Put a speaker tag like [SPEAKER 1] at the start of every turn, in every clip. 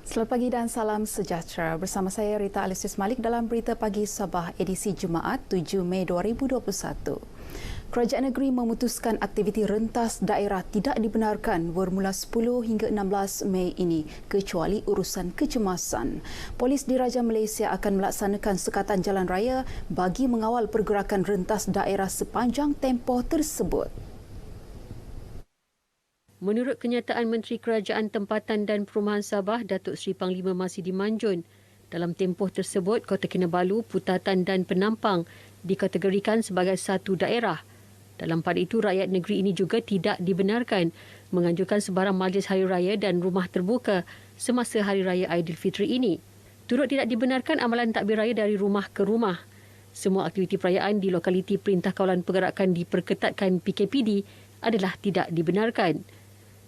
[SPEAKER 1] Selamat pagi dan salam sejahtera. Bersama saya Rita Alexis Malik dalam Berita Pagi Sabah edisi Jumaat 7 Mei 2021. Kerajaan negeri memutuskan aktiviti rentas daerah tidak dibenarkan bermula 10 hingga 16 Mei ini kecuali urusan kecemasan. Polis Diraja Malaysia akan melaksanakan sekatan jalan raya bagi mengawal pergerakan rentas daerah sepanjang tempoh tersebut.
[SPEAKER 2] Menurut kenyataan Menteri Kerajaan Tempatan dan Perumahan Sabah, Datuk Seri Panglima Masidi Manjun, dalam tempoh tersebut, Kota Kinabalu, Putatan dan Penampang dikategorikan sebagai satu daerah. Dalam pada itu, rakyat negeri ini juga tidak dibenarkan menganjurkan sebarang majlis hari raya dan rumah terbuka semasa Hari Raya Aidilfitri ini. Turut tidak dibenarkan amalan takbir raya dari rumah ke rumah. Semua aktiviti perayaan di lokaliti Perintah Kawalan Pergerakan diperketatkan PKPD adalah tidak dibenarkan.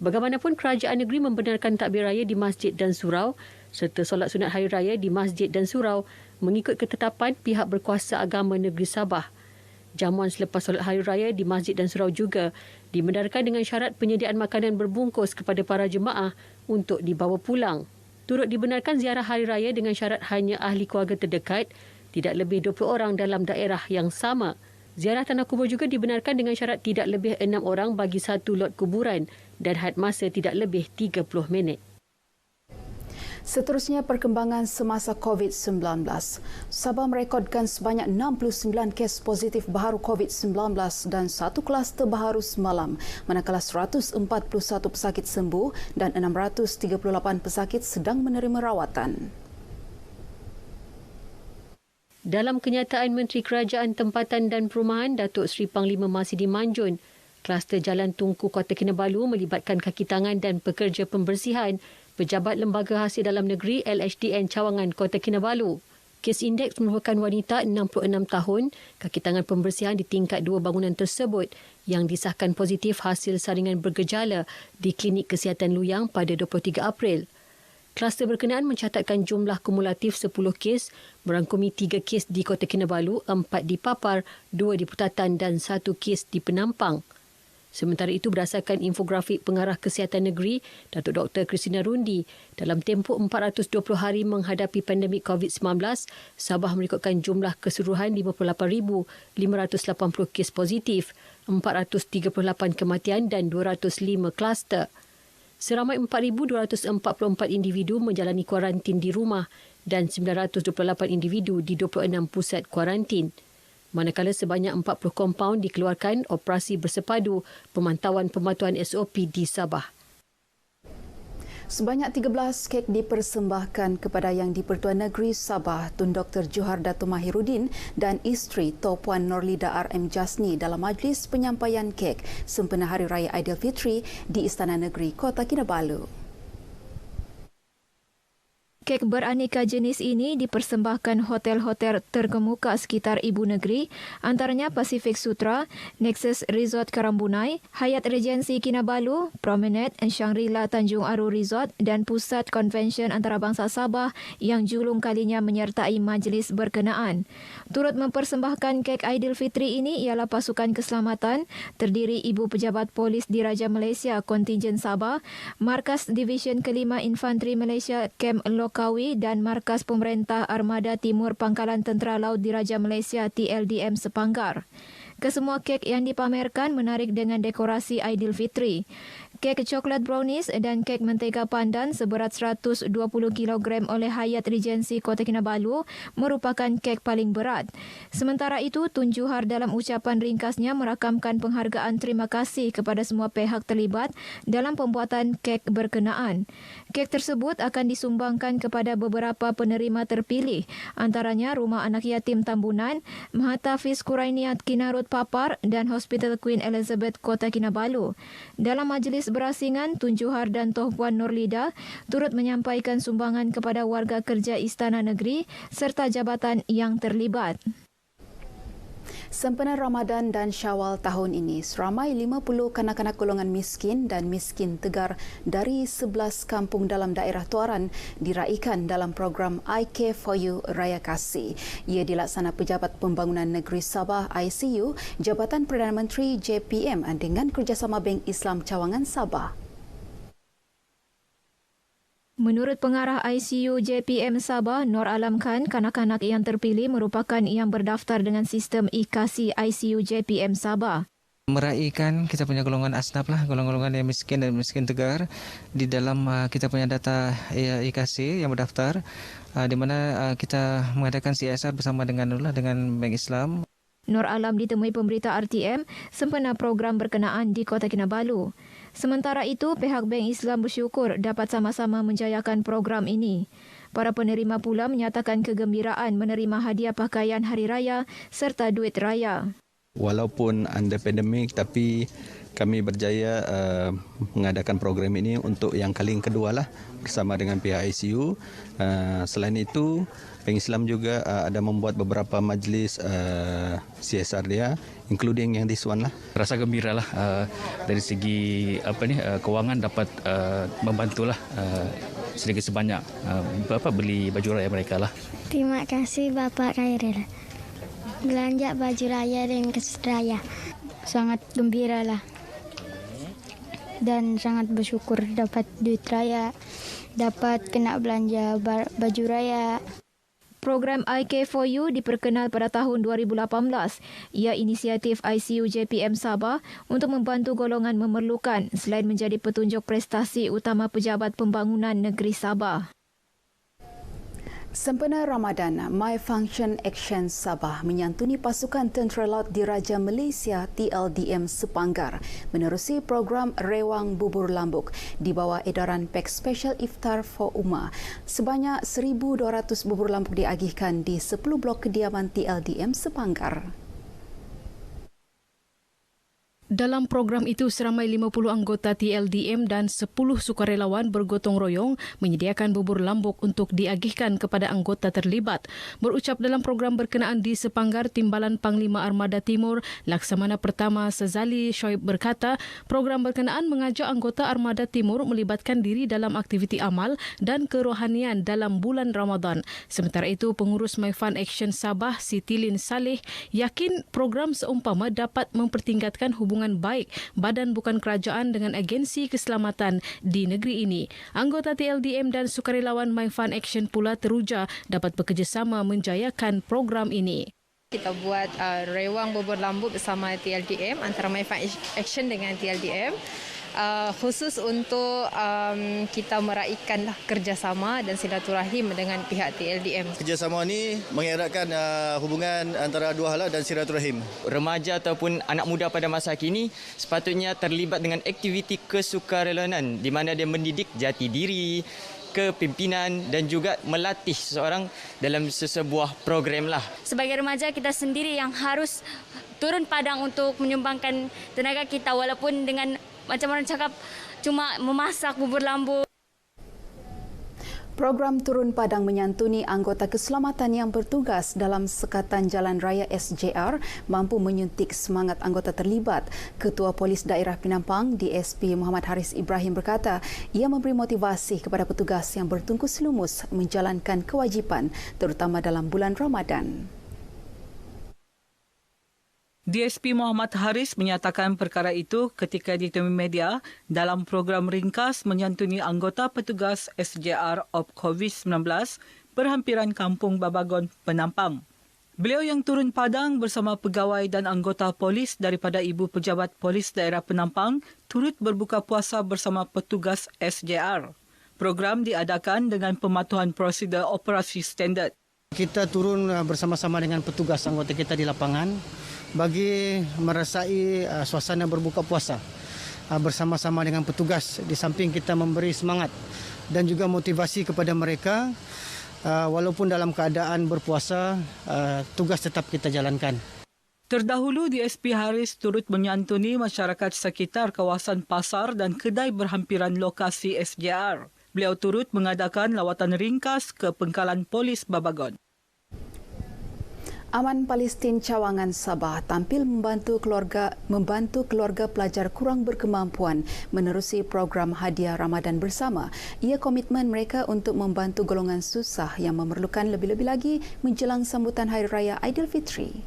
[SPEAKER 2] Bagaimanapun, kerajaan negeri membenarkan takbir raya di masjid dan surau serta solat sunat hari raya di masjid dan surau mengikut ketetapan pihak berkuasa agama negeri Sabah. Jamuan selepas solat hari raya di masjid dan surau juga dibenarkan dengan syarat penyediaan makanan berbungkus kepada para jemaah untuk dibawa pulang. Turut dibenarkan ziarah hari raya dengan syarat hanya ahli keluarga terdekat, tidak lebih 20 orang dalam daerah yang sama. Ziarah tanah kubur juga dibenarkan dengan syarat tidak lebih 6 orang bagi satu lot kuburan dan had masa tidak lebih 30 minit.
[SPEAKER 1] Seterusnya, perkembangan semasa COVID-19. Sabah merekodkan sebanyak 69 kes positif baharu COVID-19 dan satu kluster baharu semalam, manakala 141 pesakit sembuh dan 638 pesakit sedang menerima rawatan.
[SPEAKER 2] Dalam kenyataan Menteri Kerajaan Tempatan dan Perumahan, Datuk Seri Panglima Masidi Manjun, kluster Jalan Tunku Kota Kinabalu melibatkan kaki tangan dan pekerja pembersihan Pejabat Lembaga Hasil Dalam Negeri LHDN Cawangan Kota Kinabalu. Kes indeks merupakan wanita 66 tahun, kaki tangan pembersihan di tingkat 2 bangunan tersebut yang disahkan positif hasil saringan bergejala di Klinik Kesihatan Luyang pada 23 April. Kluster berkenaan mencatatkan jumlah kumulatif 10 kes, merangkumi 3 kes di Kota Kinabalu, 4 di Papar, 2 di Putatan dan 1 kes di Penampang. Sementara itu, berdasarkan infografik Pengarah Kesihatan Negeri, Datuk Dr. Christina Rundi, dalam tempoh 420 hari menghadapi pandemik COVID-19, Sabah merekodkan jumlah keseluruhan 58,580 kes positif, 438 kematian dan 205 kluster. Seramai 4,244 individu menjalani kuarantin di rumah dan 928 individu di 26 pusat kuarantin. Manakala sebanyak 40 kompaun dikeluarkan operasi bersepadu pemantauan SOP di Sabah.
[SPEAKER 1] Sebanyak 13 kek dipersembahkan kepada Yang di-Pertuan Negeri Sabah Tun Dr. Johar Dato' Mahiruddin dan isteri Tok Puan Norlida RM Jasni dalam majlis penyampaian kek sempena Hari Raya Aidilfitri di Istana Negeri Kota Kinabalu.
[SPEAKER 3] Kek beraneka jenis ini dipersembahkan hotel-hotel terkemuka sekitar ibu negeri, antaranya Pacific Sutra, Nexus Resort Karambunai, Hyatt Regency Kinabalu, Promenade Shangri-La Tanjung Aru Resort dan Pusat Konvensyen Antarabangsa Sabah yang julung kalinya menyertai majlis berkenaan. Turut mempersembahkan kek Aidilfitri ini ialah pasukan keselamatan terdiri Ibu Pejabat Polis Diraja Malaysia Kontingen Sabah, Markas Division Kelima Infanteri Malaysia Kem Lokawi dan Markas Pemerintah Armada Timur Pangkalan Tentera Laut Diraja Malaysia TLDM Sepanggar. Kesemua kek yang dipamerkan menarik dengan dekorasi Aidilfitri. Kek coklat brownies dan kek mentega pandan seberat 120 kg oleh Hyatt Regency Kota Kinabalu merupakan kek paling berat. Sementara itu, Tun Johar dalam ucapan ringkasnya merakamkan penghargaan terima kasih kepada semua pihak terlibat dalam pembuatan kek berkenaan. Kek tersebut akan disumbangkan kepada beberapa penerima terpilih, antaranya Rumah Anak Yatim Tambunan, Mahatafiz Qurainiat Kinarut Papar dan Hospital Queen Elizabeth Kota Kinabalu. Dalam majlis berasingan, Tun Johar dan Tok Puan Norlida turut menyampaikan sumbangan kepada warga kerja Istana Negeri serta jabatan yang terlibat.
[SPEAKER 1] Sempena Ramadan dan Syawal tahun ini, seramai 50 kanak-kanak golongan miskin dan miskin tegar dari 11 kampung dalam daerah Tuaran diraikan dalam program I Care For You Raya Kasih. Ia dilaksana Pejabat Pembangunan Negeri Sabah ICU, Jabatan Perdana Menteri JPM dengan kerjasama Bank Islam Cawangan Sabah.
[SPEAKER 3] Menurut pengarah ICU JPM Sabah, Nur Alam Khan, kanak-kanak yang terpilih merupakan yang berdaftar dengan sistem IKASI ICU JPM Sabah.
[SPEAKER 4] Meraihkan kita punya golongan asnaf lah, golongan-golongan yang miskin dan miskin tegar di dalam kita punya data IKASI yang berdaftar, di mana kita mengadakan CSR bersama dengan Bank Islam.
[SPEAKER 3] Nur Alam ditemui pemberita RTM sempena program berkenaan di Kota Kinabalu. Sementara itu, pihak Bank Islam bersyukur dapat sama-sama menjayakan program ini. Para penerima pula menyatakan kegembiraan menerima hadiah pakaian hari raya serta duit raya.
[SPEAKER 5] Walaupun under pandemik, tapi kami berjaya mengadakan program ini untuk yang kali kedua lah bersama dengan pihak ICU. Selain itu, Bank Islam juga ada membuat beberapa majlis CSR dia, including yang this one lah.
[SPEAKER 6] Rasa gembira lah dari segi kewangan dapat membantulah sedikit sebanyak beli baju raya mereka lah.
[SPEAKER 7] Terima kasih Bapak Khairil. Belanja baju raya dan keset raya. Sangat gembira lah. Dan sangat bersyukur dapat duit raya, dapat kena belanja baju raya.
[SPEAKER 3] Program IK4U diperkenal pada tahun 2018. Ia inisiatif ICU JPM Sabah untuk membantu golongan memerlukan selain menjadi petunjuk prestasi utama Pejabat Pembangunan Negeri Sabah.
[SPEAKER 1] Sempena Ramadan, My Function Action Sabah menyantuni pasukan Tentera Laut Diraja Malaysia TLDM Sepanggar menerusi program Rewang Bubur Lambuk di bawah edaran Pek Special Iftar for Ummah. Sebanyak 1,200 bubur lambuk diagihkan di 10 blok kediaman TLDM Sepanggar.
[SPEAKER 8] Dalam program itu, seramai 50 anggota TLDM dan 10 sukarelawan bergotong royong menyediakan bubur lambuk untuk diagihkan kepada anggota terlibat. Berucap dalam program berkenaan di Sepanggar, Timbalan Panglima Armada Timur, Laksamana Pertama Sazali Shoaib berkata, program berkenaan mengajak anggota Armada Timur melibatkan diri dalam aktiviti amal dan kerohanian dalam bulan Ramadan. Sementara itu, pengurus My Fund Action Sabah, Siti Lin Saleh, yakin program seumpama dapat mempertingkatkan hubungan baik badan bukan kerajaan dengan agensi keselamatan di negeri ini. Anggota TLDM dan sukarelawan My Fund Action pula teruja dapat bekerjasama menjayakan program ini.
[SPEAKER 9] Kita buat rewang bubur lambuk bersama TLDM, antara My Fund Action dengan TLDM. Khusus untuk kita meraihkan kerjasama dan silaturahim dengan pihak TLDM.
[SPEAKER 10] Kerjasama ini mengeratkan hubungan antara dua hala dan silaturahim.
[SPEAKER 11] Remaja ataupun anak muda pada masa kini sepatutnya terlibat dengan aktiviti kesukarelawanan di mana dia mendidik jati diri, kepimpinan dan juga melatih seseorang dalam sesebuah program lah.
[SPEAKER 12] Sebagai remaja, kita sendiri yang harus turun padang untuk menyumbangkan tenaga kita walaupun dengan macam orang cakap cuma memasak bubur lambuk.
[SPEAKER 1] Program Turun Padang menyantuni anggota keselamatan yang bertugas dalam Sekatan Jalan Raya SJR mampu menyuntik semangat anggota terlibat. Ketua Polis Daerah Penampang DSP Muhammad Haris Ibrahim berkata, ia memberi motivasi kepada petugas yang bertungkus lumus menjalankan kewajipan terutama dalam bulan Ramadan.
[SPEAKER 13] DSP Muhammad Haris menyatakan perkara itu ketika ditemui media dalam program ringkas menyantuni anggota petugas SJR of COVID-19 berhampiran Kampung Babagon, Penampang. Beliau yang turun padang bersama pegawai dan anggota polis daripada Ibu Pejabat Polis Daerah Penampang turut berbuka puasa bersama petugas SJR. Program diadakan dengan pematuhan prosedur operasi standard.
[SPEAKER 14] Kita turun bersama-sama dengan petugas anggota kita di lapangan bagi merasai suasana berbuka puasa bersama-sama dengan petugas. Di samping kita memberi semangat dan juga motivasi kepada mereka, walaupun dalam keadaan berpuasa, tugas tetap kita jalankan.
[SPEAKER 13] Terdahulu, DSP Haris turut menyantuni masyarakat sekitar kawasan pasar dan kedai berhampiran lokasi SJR. Beliau turut mengadakan lawatan ringkas ke Pengkalan Polis Babagon.
[SPEAKER 1] Aman Palestin Cawangan Sabah tampil membantu keluarga pelajar kurang berkemampuan menerusi program hadiah Ramadan bersama. Ia komitmen mereka untuk membantu golongan susah yang memerlukan lebih-lebih lagi menjelang sambutan Hari Raya Aidilfitri.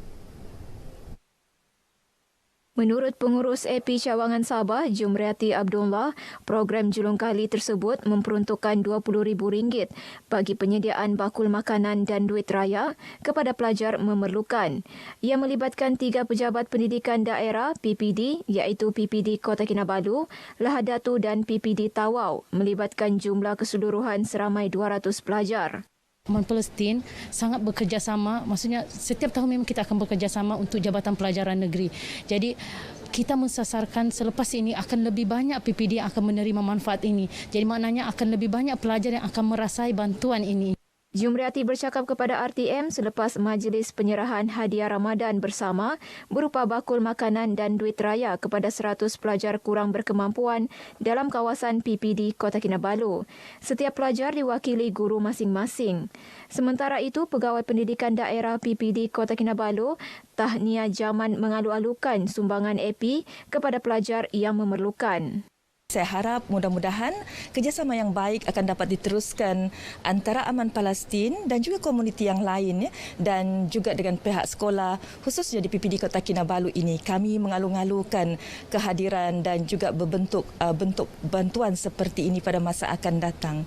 [SPEAKER 3] Menurut pengurus AP Cawangan Sabah, Jumriati Abdullah, program julung kali tersebut memperuntukkan RM20,000 bagi penyediaan bakul makanan dan duit raya kepada pelajar memerlukan. Ia melibatkan 3 pejabat pendidikan daerah PPD iaitu PPD Kota Kinabalu, Lahad Datu dan PPD Tawau, melibatkan jumlah keseluruhan seramai 200 pelajar.
[SPEAKER 15] Palestin sangat bekerjasama, maksudnya setiap tahun memang kita akan bekerjasama untuk Jabatan Pelajaran Negeri. Jadi kita mensasarkan selepas ini akan lebih banyak PPD yang akan menerima manfaat ini. Jadi maknanya akan lebih banyak pelajar yang akan merasai bantuan ini.
[SPEAKER 3] Jumriati bercakap kepada RTM selepas majlis penyerahan hadiah Ramadan bersama berupa bakul makanan dan duit raya kepada 100 pelajar kurang berkemampuan dalam kawasan PPD Kota Kinabalu. Setiap pelajar diwakili guru masing-masing. Sementara itu, Pegawai Pendidikan Daerah PPD Kota Kinabalu, Tahnia Jaman mengalu-alukan sumbangan AP kepada pelajar yang memerlukan.
[SPEAKER 16] Saya harap mudah-mudahan kerjasama yang baik akan dapat diteruskan antara Aman Palestin dan juga komuniti yang lain dan juga dengan pihak sekolah khususnya di PPD Kota Kinabalu ini. Kami mengalu-alukan kehadiran dan juga bentuk bantuan seperti ini pada masa akan datang.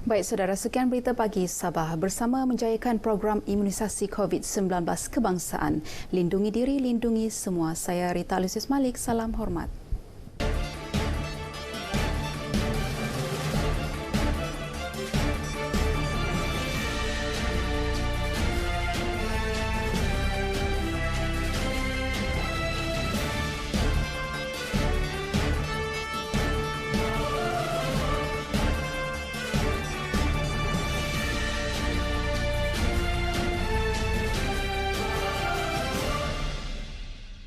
[SPEAKER 1] Baik saudara, sekian berita pagi Sabah bersama menjayakan program imunisasi COVID-19 kebangsaan. Lindungi diri, lindungi semua. Saya Rita Lusius Malik, salam hormat.